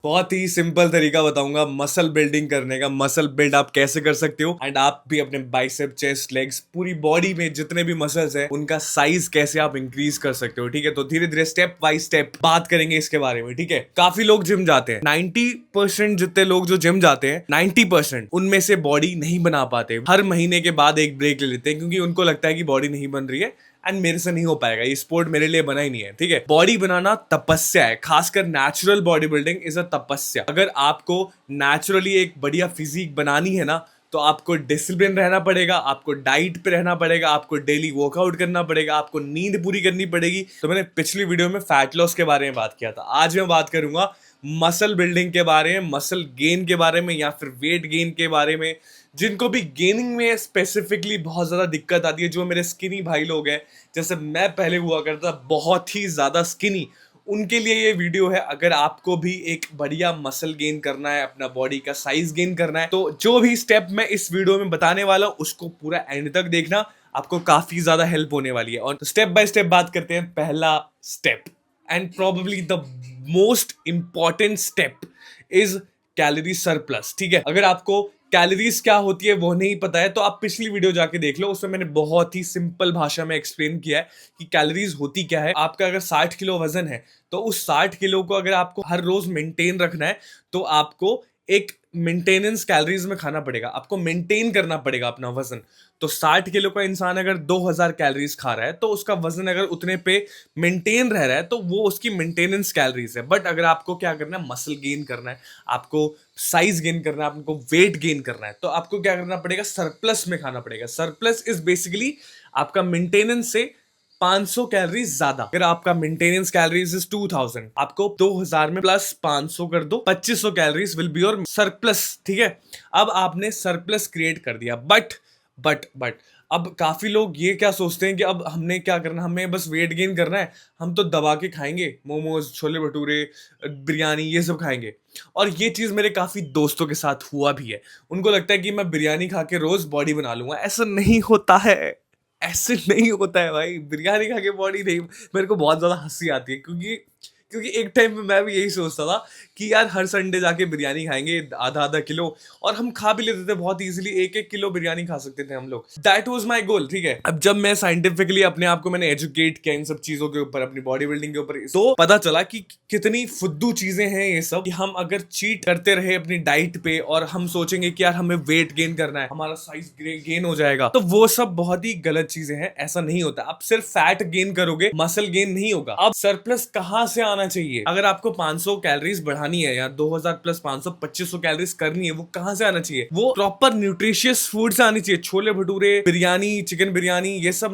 बहुत ही सिंपल तरीका बताऊंगा मसल बिल्डिंग करने का। मसल बिल्ड आप कैसे कर सकते हो एंड आप भी अपने बाइसेप, चेस्ट, लेग्स, पूरी बॉडी में जितने भी मसल्स हैं उनका साइज कैसे आप इंक्रीज कर सकते हो। ठीक है, तो धीरे धीरे स्टेप बाय स्टेप बात करेंगे इसके बारे में। ठीक है, काफी लोग जिम जाते हैं, 90% जितने लोग जो जिम जाते हैं 90% उनमें से बॉडी नहीं बना पाते। हर महीने के बाद एक ब्रेक ले लेते हैं क्योंकि उनको लगता है कि बॉडी नहीं बन रही है एंड मेरे से नहीं हो पाएगा, ये स्पोर्ट मेरे लिए बना ही नहीं है। ठीक है, बॉडी बनाना तपस्या है, खासकर natural body building is a तपस्या। अगर आपको नेचुरली एक बढ़िया फिजिक बनानी है ना तो आपको डिसिप्लिन रहना पड़ेगा, आपको डाइट पे रहना पड़ेगा, आपको डेली वर्कआउट करना पड़ेगा, आपको नींद पूरी करनी पड़ेगी। तो मैंने पिछली वीडियो में फैट लॉस के बारे में बात किया था, आज मैं बात करूंगा मसल बिल्डिंग के बारे में, मसल गेन के बारे में या फिर वेट गेन के बारे में। जिनको भी गेनिंग में स्पेसिफिकली बहुत ज़्यादा दिक्कत आती है, जो मेरे स्किनी भाई लोग हैं, जैसे मैं पहले हुआ करता बहुत ही ज़्यादा स्किनी, उनके लिए ये वीडियो है। अगर आपको भी एक बढ़िया मसल गेन करना है, अपना बॉडी का साइज गेन करना है, तो जो भी स्टेप मैं इस वीडियो में बताने वाला हूँ उसको पूरा एंड तक देखना, आपको काफ़ी ज़्यादा हेल्प होने वाली है। और स्टेप बाय स्टेप बात करते हैं। पहला step and probably the most important step is calorie surplus. ठीक है, अगर आपको कैलोरीज क्या होती है वो नहीं पता है तो आप पिछली वीडियो जाके देख लो, उसमें मैंने बहुत ही सिंपल भाषा में एक्सप्लेन किया है कि कैलोरीज होती क्या है। आपका अगर 60 किलो वजन है तो उस 60 किलो को अगर आपको हर रोज मेंटेन रखना है तो आपको एक मेंटेनेंस कैलोरीज में खाना पड़ेगा, आपको मेंटेन करना पड़ेगा अपना वजन। तो 60 किलो का इंसान अगर 2000 कैलोरीज खा रहा है तो उसका वजन अगर उतने पे मेंटेन रह रहा है तो वो उसकी मेंटेनेंस कैलोरीज है। बट अगर आपको क्या करना है, मसल गेन करना है, आपको साइज गेन करना है, आपको वेट गेन करना है, तो आपको क्या करना पड़ेगा, सरप्लस में खाना पड़ेगा। सरप्लस इज बेसिकली आपका मेंटेनेंस से 500 कैलोरीज ज्यादा। अगर आपका मेंटेनेंस कैलोरीज इज 2000, आपको 2000 में प्लस 500 कर दो, 2500 calories will be your surplus. ठीक है, अब आपने सरप्लस क्रिएट कर दिया। बट अब काफी लोग ये क्या सोचते हैं कि अब हमने क्या करना, हमें बस वेट गेन करना है, हम तो दबा के खाएंगे, मोमोज, छोले भटूरे, बिरयानी, ये सब खाएंगे। और ये चीज मेरे काफी दोस्तों के साथ हुआ भी है। उनको लगता है कि मैं बिरयानी खा के रोज बॉडी बना लूंगा। ऐसा नहीं होता है, ऐसे नहीं होता है भाई। बिरयानी खा के बॉडी नहीं। मेरे को बहुत ज्यादा हंसी आती है क्योंकि क्योंकि एक टाइम पे मैं भी यही सोचता था कि यार हर संडे जाके बिरयानी खाएंगे आधा आधा किलो, और हम खा भी लेते थे बहुत इजीली, 1-1 किलो बिरयानी खा सकते थे हम लोग। That was my goal. ठीक है, अब जब मैं साइंटिफिकली अपने आप को मैंने एजुकेट किया इन सब चीजों के ऊपर, अपनी बॉडी बिल्डिंग के ऊपर, तो पता चला कि कितनी फुद्दू चीजें हैं ये सब, कि हम अगर चीट करते रहे अपनी डाइट पे और हम सोचेंगे कि यार हमें वेट गेन करना है, हमारा साइज गेन हो जाएगा, तो वो सब बहुत ही गलत चीजें हैं। ऐसा नहीं होता। आप सिर्फ फैट गेन करोगे, मसल गेन नहीं होगा। अब सरप्लस कहां से आना चाहिए? अगर आपको 500 कैलोरीज बढ़ानी है या 2000 प्लस 500 2500 कैलोरीज करनी है, वो कहां से आना चाहिए? वो प्रॉपर न्यूट्रिशियस फूड से आनी चाहिए। छोले भटूरे, बिरयानी, चिकन बिरयानी, ये सब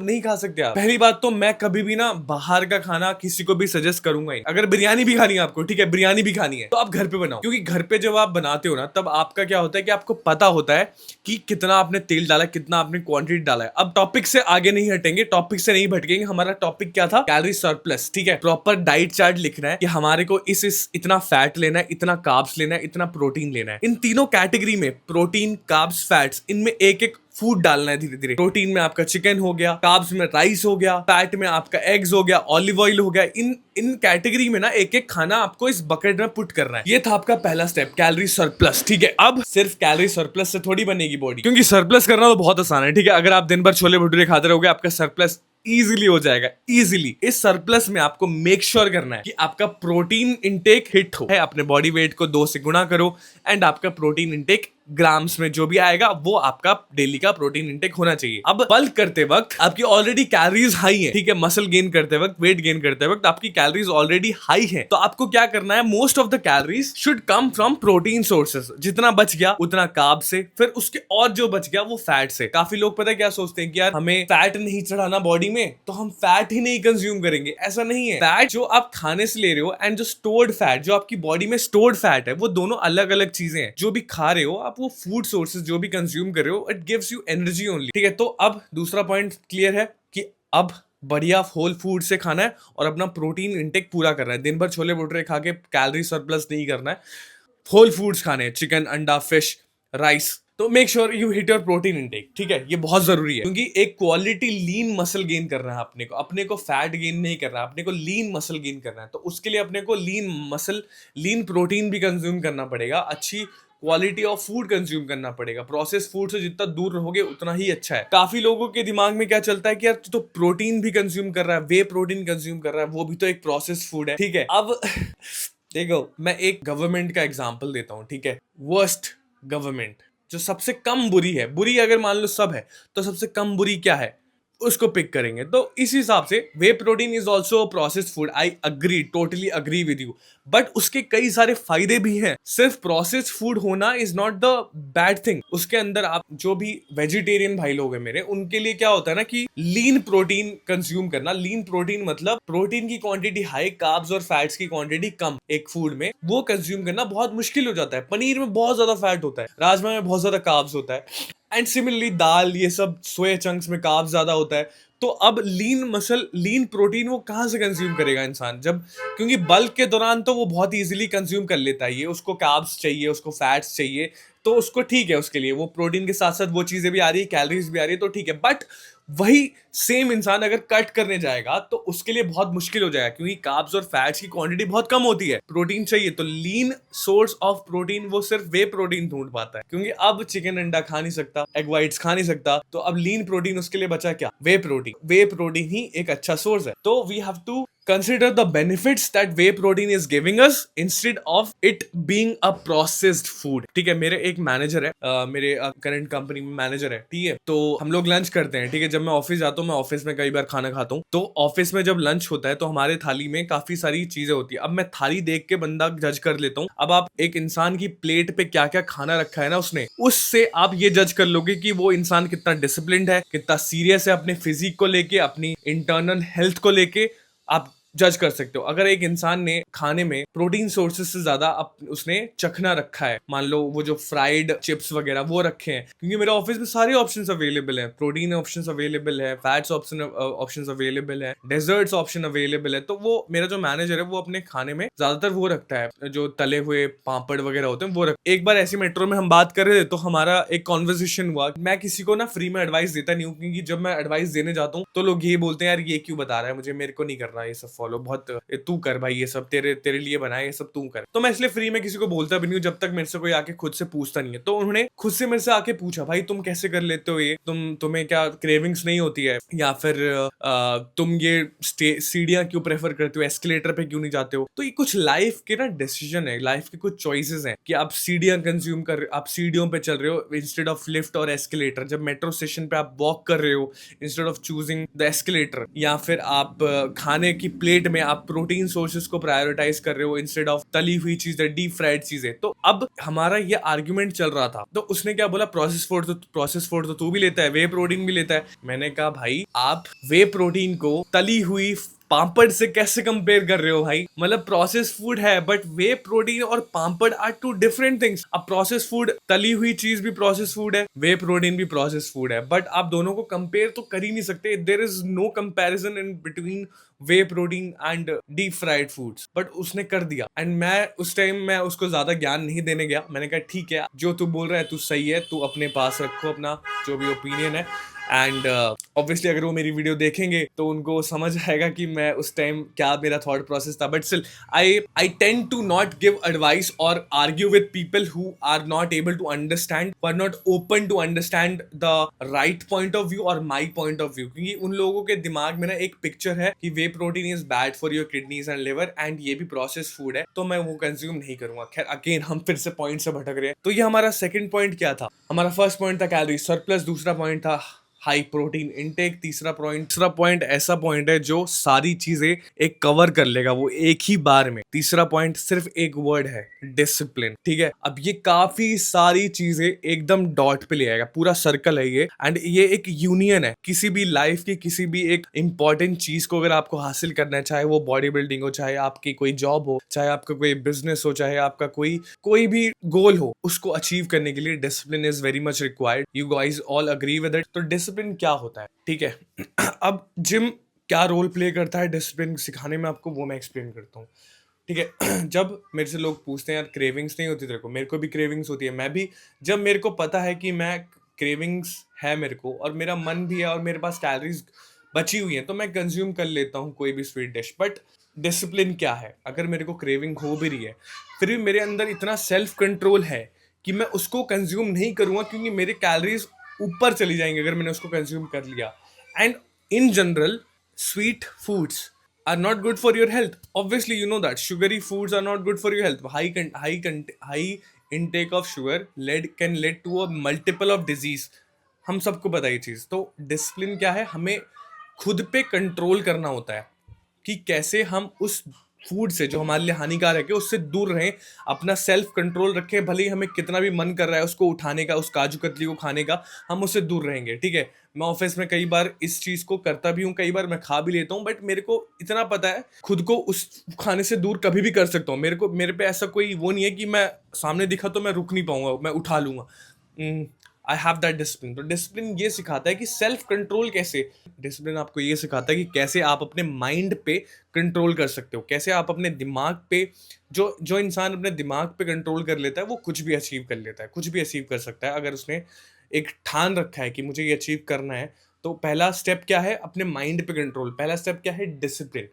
नहीं खा सकते आप। पहली बात तो मैं कभी भी ना बाहर का खाना किसी को भी सजेस्ट करूंगा ही। अगर बिरयानी भी खानी है आपको, ठीक है, बिरयानी भी खानी है तो आप घर पे बनाओ, क्योंकि घर पे जब आप बनाते हो ना तब आपका क्या होता है कि आपको पता होता है कि कितना आपने तेल डाला, कितना आपने क्वांटिटी डाला है। अब टॉपिक से आगे नहीं हटेंगे, टॉपिक से नहीं भटकेंगे। हमारा टॉपिक क्या था? Calorie surplus. ठीक है, प्रॉपर डाइट चार्ट लिखना है कि हमारे को इस इतना फैट लेना है, इतना कार्ब्स लेना है, इतना प्रोटीन लेना है। इन तीनों कैटेगरी में, प्रोटीन, कार्ब्स, फैट्स, इनमें एक एक फूड डालना है धीरे धीरे। प्रोटीन में आपका चिकन हो गया, कार्ब्स में राइस हो गया, फैट में आपका एग्स हो गया, ऑलिव ऑयल हो गया। इन कैटेगरी में ना एक एक खाना आपको इस बकेट में पुट करना है। ये था आपका पहला स्टेप, कैलोरी सरप्लस। ठीक है, अब सिर्फ कैलोरी सरप्लस से थोड़ी बनेगी बॉडी, क्योंकि सरप्लस करना तो बहुत आसान है। ठीक है, अगर आप दिन भर छोले भटूरे खाते रहोगे आपका सरप्लस इजीली हो जाएगा, इजीली। इस सरप्लस में आपको मेक श्योर करना है कि आपका प्रोटीन इंटेक हिट हो है। अपने बॉडी वेट को 2 से गुणा करो एंड आपका प्रोटीन इंटेक ग्राम्स में जो भी आएगा वो आपका डेली का प्रोटीन इंटेक होना चाहिए। अब बल्क करते वक्त आपकी ऑलरेडी कैलोरीज हाई है। ठीक है, मसल गेन करते वक्त, वेट गेन करते वक्त आपकी कैलोरीज ऑलरेडी हाई है, तो आपको क्या करना है, most of the calories should come from protein sources. जितना बच गया उतना कार्ब से, फिर उसके और जो बच गया वो फैट से। काफी लोग पता है क्या सोचते हैं कि यार हमें फैट नहीं चढ़ाना बॉडी में तो हम फैट ही नहीं कंज्यूम करेंगे। ऐसा नहीं है। फैट जो आप खाने से ले रहे हो एंड जो स्टोर्ड फैट, जो आपकी बॉडी में स्टोर्ड फैट है, वो दोनों अलग अलग चीजें हैं। जो भी खा रहे हो आप, वो फूड सोर्सेज जो भी कंज्यूम कर रहे हो, it gives you energy only. ठीक है, तो अब दूसरा पॉइंट क्लियर है कि अब बढ़िया होल फूड से खाना है और अपना प्रोटीन इंटेक पूरा करना है। दिन भर छोले भटूरे खा के कैलोरी सरप्लस नहीं करना है। होल फूड्स खाने हैं, चिकन, अंडा, फिश, राइस, तो make sure you hit your protein intake, ठीक है, ये बहुत जरूरी है, क्योंकि एक क्वालिटी लीन मसल गेन करना है अपने को फैट गेन नहीं करना है, अपने को लीन मसल गेन करना है, तो उसके लिए अपने को लीन प्रोटीन भी कंज्यूम करना पड़ेगा, अच्छी क्वालिटी ऑफ फूड कंज्यूम करना पड़ेगा, प्रोसेस फूड से जितना दूर रहोगे उतना ही अच्छा है। काफी लोगों के दिमाग में क्या चलता है कि यार तू तो प्रोटीन भी कंज्यूम कर रहा है, वे प्रोटीन कंज्यूम कर रहा है, वो भी तो एक प्रोसेस फूड है, ठीक है। अब देखो मैं एक गवर्नमेंट का एग्जांपल देता हूँ, ठीक है, वर्स्ट गवर्नमेंट जो सबसे कम बुरी है, बुरी अगर मान लो सब है तो सबसे कम बुरी क्या है उसको पिक करेंगे। तो इस हिसाब से whey protein is also processed food, I agree, totally agree with you, but उसके कई सारे फायदे भी हैं। सिर्फ प्रोसेस्ड फूड होना is not the bad thing. उसके अंदर आप जो भी वेजिटेरियन भाई लोग हैं मेरे, उनके लिए क्या होता है ना कि लीन प्रोटीन कंज्यूम करना। लीन प्रोटीन मतलब प्रोटीन की क्वांटिटी हाई, कार्ब्स और फैट्स की क्वांटिटी कम एक फूड में, वो कंज्यूम करना बहुत मुश्किल हो जाता है। पनीर में बहुत ज्यादा फैट होता है, राजमा में बहुत ज्यादा कार्ब्स होता है, एंड सिमिलरली दाल, ये सब सोया चंक्स में कार्ब ज्यादा होता है। तो अब लीन प्रोटीन वो कहाँ से कंज्यूम करेगा इंसान, जब क्योंकि बल्क के दौरान तो वो बहुत इजीली कंज्यूम कर लेता है, ये उसको कार्ब्स चाहिए, उसको फैट्स चाहिए, तो उसको ठीक है, उसके लिए वो प्रोटीन के साथ साथ वो चीजें भी आ रही है, कैलोरीज भी आ रही है, तो ठीक है। बट वही सेम इंसान अगर कट करने जाएगा तो उसके लिए बहुत मुश्किल हो जाएगा, क्योंकि कार्ब्स और फैट्स की क्वांटिटी बहुत कम होती है, प्रोटीन चाहिए। तो लीन सोर्स ऑफ प्रोटीन वो सिर्फ वे प्रोटीन ढूंढ पाता है, क्योंकि अब चिकन अंडा खा नहीं सकता, एग वाइट्स खा नहीं सकता, तो अब लीन प्रोटीन उसके लिए बचा क्या, वे प्रोटीन। वे प्रोटीन ही एक अच्छा सोर्स है। तो we have to consider the benefits that whey protein is giving us instead of it being a processed food, ठीक है। मेरे एक मैनेजर है, मेरे करंट कंपनी में मैनेजर है, ठीक है। तो हम लोग लंच करते हैं, ठीक है। जब मैं ऑफिस जाता हूँ, मैं ऑफिस में कई बार खाना खाता हूँ, तो ऑफिस में जब लंच होता है तो हमारे थाली में काफी सारी चीजें होती है। अब मैं थाली देख के बंदा जज कर लेता हूँ। अब आप एक इंसान की प्लेट पे क्या क्या खाना रखा है ना उसने, उससे आप ये जज कर लोगे कि वो इंसान कितना डिसिप्लिन्ड है, कितना सीरियस है अपने फिजिक को लेके, अपनी इंटरनल हेल्थ को लेके, आप जज कर सकते हो। अगर एक इंसान ने खाने में प्रोटीन सोर्सेज से ज्यादा उसने चखना रखा है, मान लो वो जो फ्राइड चिप्स वगैरह वो रखे हैं, क्योंकि मेरे ऑफिस में सारे ऑप्शंस अवेलेबल हैं, प्रोटीन ऑप्शंस अवेलेबल है, फैट्स ऑप्शंस अवेलेबल है, डेजर्ट्स ऑप्शन अवेलेबल है, तो वो मेरा जो मैनेजर है वो अपने खाने में ज्यादातर वो रखता है, जो तले हुए पापड़ वगैरह होते हैं वो एक बार ऐसी मेट्रो में हम बात कर रहे थे, तो हमारा एक कॉन्वर्सेशन हुआ। मैं किसी को ना फ्री में एडवाइस देता नहीं हूँ, क्योंकि जब मैं एडवाइस देने जाता हूँ तो लोग ये बोलते हैं यार ये क्यों बता रहा है मुझे, मेरे को नहीं करना ये सब फॉलो, बहुत तू कर भाई, ये सब तेरे लिए बनाए, ये सब तू कर। तो मैं इसलिए फ्री में किसी को बोलता भी नहीं हूँ जब तक मेरे से कोई आके खुद से पूछता नहीं है। तो उन्होंने खुद से मेरे से आके पूछा, भाई तुम कैसे कर लेते हो ये, तुम्हें क्या क्रेविंग्स नहीं होती है, या फिर तुम ये सीढ़ियां क्यों प्रेफर करते हो, एस्केलेटर पे क्यों नहीं जाते हो। तो ये कुछ लाइफ के ना डिसीजन है, लाइफ के कुछ चॉइसेस हैं कि आप सीढ़ियां कंज्यूम कर, आप सीढ़ियों पे चल रहे हो इंस्टेड ऑफ लिफ्ट और एस्केलेटर, जब मेट्रो स्टेशन पे आप वॉक कर रहे हो instead of choosing the escalator, या फिर आप खाने की प्लेट में आप प्रोटीन सोर्सेज को प्रायोरिटाइज कर रहे हो इंस्टेड ऑफ तली हुई चीजें, डीप फ्राइड चीजें। तो अब हमारा ये आर्ग्यूमेंट चल रहा था, तो उसने क्या बोला, प्रोसेस फूड तो तू भी लेता है, वे प्रोटीन भी लेता है। मैंने कहा भाई आप वे प्रोटीन को तली हुई पापड़ से कैसे कंपेयर कर रहे हो भाई, मतलब प्रोसेस फूड है, बट वे प्रोटीन और पापड़ आर टू डिफरेंट थिंग्स। अब प्रोसेस फूड, तली हुई चीज भी प्रोसेस फूड है, वे प्रोटीन भी प्रोसेस फूड है, बट आप दोनों को कंपेयर तो कर ही नहीं सकते। There is no comparison in between whey protein and deep fried foods, but उसने कर दिया। एंड मैं उस टाइम मैं उसको ज्यादा ज्ञान नहीं देने गया, मैंने कहा ठीक है जो तू बोल रहा है तू सही है, तू अपने पास रखो अपना जो भी ओपिनियन है। एंड ऑब्वियसली अगर वो मेरी वीडियो देखेंगे तो उनको समझ आएगा कि मैं उस टाइम क्या मेरा थॉट प्रोसेस था। But still I tend to not give advice और argue with people who are not able to understand, are not open to understand the right point of view और माई पॉइंट ऑफ व्यू, क्योंकि उन लोगों के दिमाग में ना एक पिक्चर है कि whey protein is bad for your kidneys and liver and ये भी प्रोसेस फूड है, तो मैं वो कंज्यूम नहीं करूंगा। खैर अगेन हम फिर से पॉइंट से भटक रहे हैं। तो ये हमारा सेकंड पॉइंट क्या था, हमारा फर्स्ट पॉइंट था कैलोरी सरप्लस, दूसरा पॉइंट था हाई प्रोटीन इनटेक, तीसरा पॉइंट ऐसा पॉइंट है जो सारी चीजें एक कवर कर लेगा वो एक ही बार में। तीसरा पॉइंट सिर्फ एक वर्ड है, डिसिप्लिन, ठीक है। अब ये काफी सारी चीजें एकदम डॉट पे ले आएगा, पूरा सर्कल है ये, एंड ये एक यूनियन है किसी भी लाइफ की, किसी भी एक इंपॉर्टेंट चीज को अगर आपको हासिल करना है, चाहे वो बॉडी बिल्डिंग हो, चाहे आपकी कोई जॉब हो, चाहे आपका कोई बिजनेस हो, चाहे आपका कोई भी गोल हो, उसको अचीव करने के लिए discipline is very much required. You guys all agree with it. तो डिसिप्लिन क्या होता है, ठीक है। अब जिम क्या रोल प्ले करता है डिसिप्लिन सिखाने में आपको, वो मैं एक्सप्लेन करता हूँ। ठीक है। जब मेरे से लोग पूछते हैं यार क्रेविंग्स नहीं होती तेरे को, मेरे को भी क्रेविंग्स होती है। मैं भी, जब मेरे को पता है कि मैं क्रेविंग्स है मेरे को और मेरा मन भी है और मेरे पास कैलोरीज बची हुई है, तो मैं कंज्यूम कर लेता हूँ कोई भी स्वीट डिश। बट डिसिप्लिन क्या है, अगर मेरे को क्रेविंग हो भी रही है फिर भी मेरे अंदर इतना सेल्फ कंट्रोल है कि मैं उसको कंज्यूम नहीं करूँगा, क्योंकि मेरे कैलोरीज ऊपर चली जाएंगे अगर मैंने उसको कंज्यूम कर लिया। And in general sweet foods are not good for your health. Obviously, you know that sugary foods are not good for your health. High intake of sugar can lead to a multiple of disease. हम सबको पता है ये चीज। तो discipline क्या है, हमें खुद पे कंट्रोल करना होता है कि कैसे हम उस फूड से जो हमारे लिए हानिकारक है उससे दूर रहें, अपना सेल्फ कंट्रोल रखें। भले ही हमें कितना भी मन कर रहा है उसको उठाने का, उस काजू कतली को खाने का, हम उससे दूर रहेंगे। ठीक है, मैं ऑफिस में कई बार इस चीज को करता भी हूँ, कई बार मैं खा भी लेता हूँ, बट मेरे को इतना पता है खुद को उस खाने से दूर कभी भी कर सकता हूँ। मेरे पे ऐसा कोई वो नहीं है कि मैं सामने दिखा तो मैं रुक नहीं पाऊंगा, मैं उठा लूंगा। I have that discipline. तो डिसिप्लिन ये सिखाता है कि सेल्फ कंट्रोल कैसे, डिसिप्लिन आपको ये सिखाता है कि कैसे आप अपने माइंड पे कंट्रोल कर सकते हो, कैसे आप अपने दिमाग पे, जो जो इंसान अपने दिमाग पे कंट्रोल कर लेता है वो कुछ भी अचीव कर लेता है, कुछ भी अचीव कर सकता है अगर उसने एक ठान रखा है कि मुझे ये अचीव करना है। तो पहला स्टेप क्या है, अपने माइंड पे कंट्रोल। पहला स्टेप क्या है, डिसिप्लिन।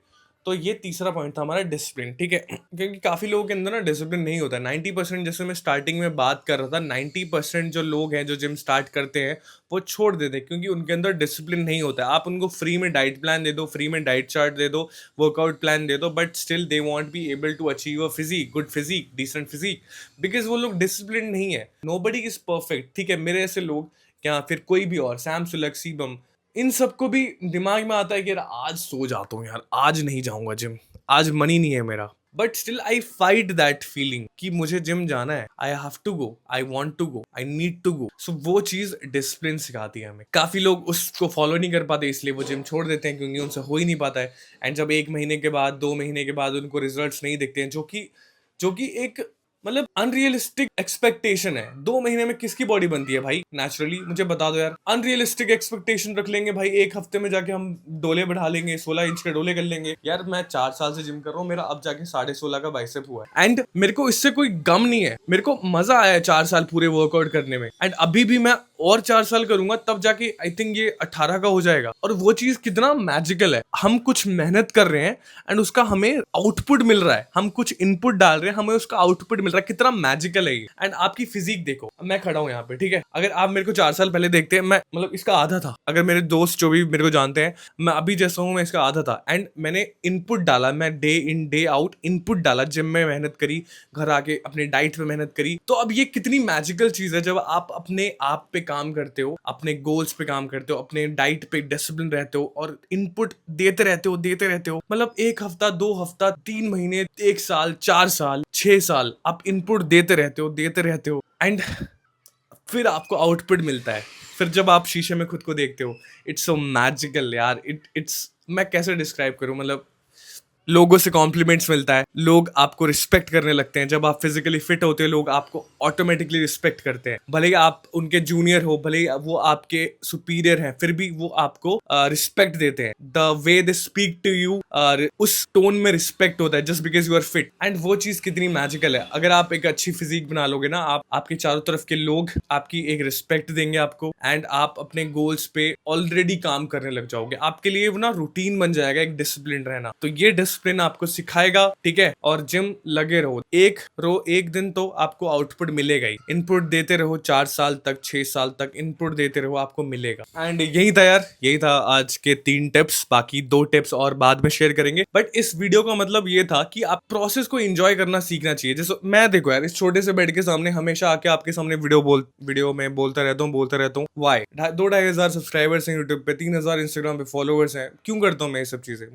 तो ये तीसरा पॉइंट था हमारा, डिसिप्लिन। ठीक है, क्योंकि काफी लोगों के अंदर ना डिसिप्लिन नहीं होता। 90%, जैसे मैं स्टार्टिंग में बात कर रहा था, 90% जो लोग हैं जो जिम स्टार्ट करते हैं वो छोड़ देते हैं क्योंकि उनके अंदर डिसिप्लिन नहीं होता है। आप उनको फ्री में डाइट प्लान दे दो, फ्री में डाइट चार्ट दे दो, वर्कआउट प्लान दे दो, but still they won't be able to achieve a physique, good physique, decent physique, because वो लोग डिसिप्लिन नहीं है। Nobody is perfect. ठीक है, मेरे ऐसे लोग, क्या फिर कोई भी और, सैम सुलग, सीबम, इन सबको भी दिमाग में आता है कि यार आज सो जाता हूँ यार, आज नहीं जाऊंगा जिम, आज मन ही नहीं है मेरा। But still I fight that feeling कि मुझे जिम जाना है, I have to go, I want to go, I need to go. So वो चीज डिसिप्लिन सिखाती है हमें। काफी लोग उसको फॉलो नहीं कर पाते, इसलिए वो जिम छोड़ देते हैं क्योंकि उनसे हो ही नहीं पाता है। एंड जब 1 महीने के बाद, 2 महीने के बाद उनको रिजल्ट्स नहीं दिखते हैं, जो कि एक मतलब अनरियलिस्टिक एक्सपेक्टेशन है। 2 महीने में किसकी बॉडी बनती है भाई नेचुरली, मुझे बता दो यार। अनरियलिस्टिक एक्सपेक्टेशन रख लेंगे भाई, 1 हफ्ते में जाके हम डोले बढ़ा लेंगे, 16 इंच के डोले कर लेंगे। यार मैं 4 साल से जिम कर रहा हूँ, मेरा अब जाके 16.5 का बाइसेप हुआ है, एंड मेरे को इससे कोई गम नहीं है, मेरे को मजा आया है 4 साल पूरे वर्कआउट करने में। एंड अभी भी मैं और 4 साल करूंगा तब जाके आई थिंक ये 18 का हो जाएगा। और वो चीज कितना मैजिकल है, हम कुछ मेहनत कर रहे हैं एंड उसका हमें आउटपुट मिल रहा है, हम कुछ इनपुट डाल रहे हैं, हमें उसका आउटपुट मिल रहा है। कितना मैजिकल है ये। एंड आपकी फिजिक देखो, मैं खड़ा हूं यहाँ पे, ठीक है, अगर आप मेरे को 4 साल पहले देखते हैं, मैं मतलब इसका आधा था। अगर मेरे दोस्त जो भी मेरे को जानते हैं, मैं अभी जैसा हूं मैं इसका आधा था। एंड मैंने इनपुट डाला, मैं day in day out input डाला, जिम में मेहनत करी, घर आके अपने डाइट पे मेहनत करी। तो अब ये कितनी मैजिकल चीज है जब आप अपने आप पे काम करते हो, अपने गोल्स पे काम करते हो, अपने डाइट पे डिसिप्लिन रहते हो और इनपुट देते रहते हो। मतलब 1 हफ्ता, 2 हफ्ता, 3 महीने, 1 साल, 4 साल, 6 साल आप इनपुट देते रहते हो एंड फिर आपको आउटपुट मिलता है। फिर जब आप शीशे में खुद को देखते हो, इट्स सो मैजिकल यार। इट्स मैं कैसे डिस्क्राइब करूं, मतलब लोगों से कॉम्प्लीमेंट्स मिलता है, लोग आपको रिस्पेक्ट करने लगते हैं। जब आप फिजिकली फिट होते हो, लोग आपको ऑटोमेटिकली रिस्पेक्ट करते हैं। भले ही आप उनके जूनियर हो, भले ही वो आपके सुपीरियर हैं, फिर भी वो आपको रिस्पेक्ट देते हैं। The way they speak to you, उस टोन में रिस्पेक्ट होता है, just because you are fit. And वो चीज कितनी मैजिकल है। अगर आप एक अच्छी फिजिक बना लोगे ना, आपके चारों तरफ के लोग आपकी एक रिस्पेक्ट देंगे आपको, एंड आप अपने गोल्स पे ऑलरेडी काम करने लग जाओगे। आपके लिए वो ना रूटीन बन जाएगा एक डिसिप्लिन रहना। तो ये डिसिप्लिन आपको सिखाएगा, ठीक है। और जिम लगे रहो, एक दिन तो आपको आउटपुट मिलेगा ही। इनपुट देते रहो 4 साल तक, 6 साल तक इनपुट देते रहो, आपको मिलेगा। एंड यही था यार, यही था आज के 3 टिप्स। बाकी 2 टिप्स और बाद में शेयर करेंगे। बट इस वीडियो का मतलब ये था कि आप प्रोसेस को एंजॉय करना सीखना चाहिए। जैसे मैं देखो यार, इस छोटे से बेड के सामने हमेशा आके आपके सामने वीडियो में बोलता रहता हूँ वाई। 2-2,500 सब्सक्राइबर्स हैं यूट्यूब पे, 3,000 इंस्टाग्राम पे फॉलोअर्स हैं। क्यों करता हूँ मैं ये सब चीजें?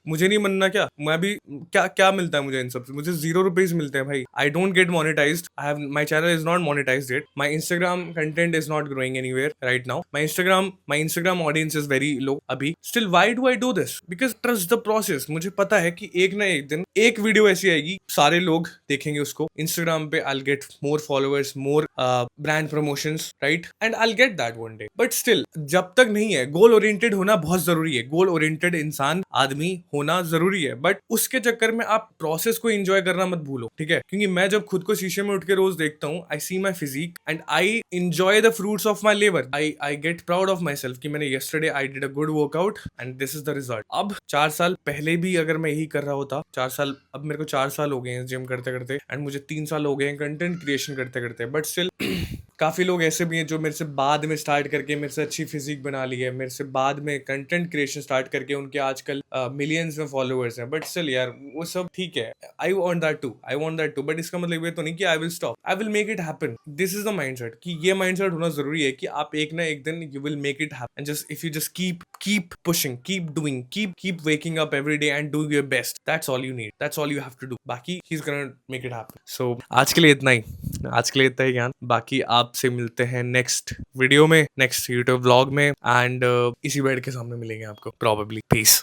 मुझे नहीं मनना क्या? मैं भी क्या मिलता है मुझे इन सब से? मुझे 0 रुपीज मिलते हैं भाई। I don't get monetized, my channel is not monetized yet, my Instagram content is not growing anywhere right now, my Instagram audience is very low अभी। Still why do I do this? Because trust the process. मुझे पता है कि एक ना एक दिन एक वीडियो ऐसी आएगी, सारे लोग देखेंगे उसको इंस्टाग्राम पे, I get more followers, more brand promotions, right, and I get that one day. But still जब तक नहीं है, गोल ओरिएंटेड होना बहुत जरूरी है। गोल ओरिएंटेड इंसान, आदमी होना जरूरी है। बट उसके चक्कर में आप प्रोसेस को एंजॉय करना मत भूलो, ठीक है? क्योंकि मैं जब खुद को शीशे में उठ के रोज देखता हूँ, I see my physique and I enjoy the fruits of my labour. I get proud of my self कि मैंने yesterday I did a good workout and this is the result. अब 4 साल पहले भी अगर मैं यही कर रहा होता, 4 साल, अब मेरे को 4 साल हो गए हैं जिम करते करते एंड मुझे 3 साल हो गए हैं कंटेंट क्रिएशन करते करते, बट स्टिल काफी लोग ऐसे भी हैं जो मेरे से बाद में स्टार्ट करके मेरे से अच्छी फिजिक बना ली है, मेरे से बाद में कंटेंट क्रिएशन स्टार्ट करके उनके आजकल मिलियंस में फॉलोअर्स हैं, बट स्टिल यार वो सब ठीक है। I want that too, but इसका मतलब ये तो नहीं कि I will stop, I will make it happen. This is the mindset कि ये माइंडसेट होना जरूरी है कि आप एक ना एक दिन you will make it happen. Just if you just keep pushing, keep doing, keep waking up every day and do your best, that's all you need, that's all you have to do. बाकी he is gonna make it happen. So आज के लिए इतना ही ज्ञान। बाकी आपसे मिलते हैं नेक्स्ट वीडियो में, नेक्स्ट यूट्यूब व्लॉग में, एंड इसी बेड के सामने मिलेंगे आपको प्रोबेबली। पीस।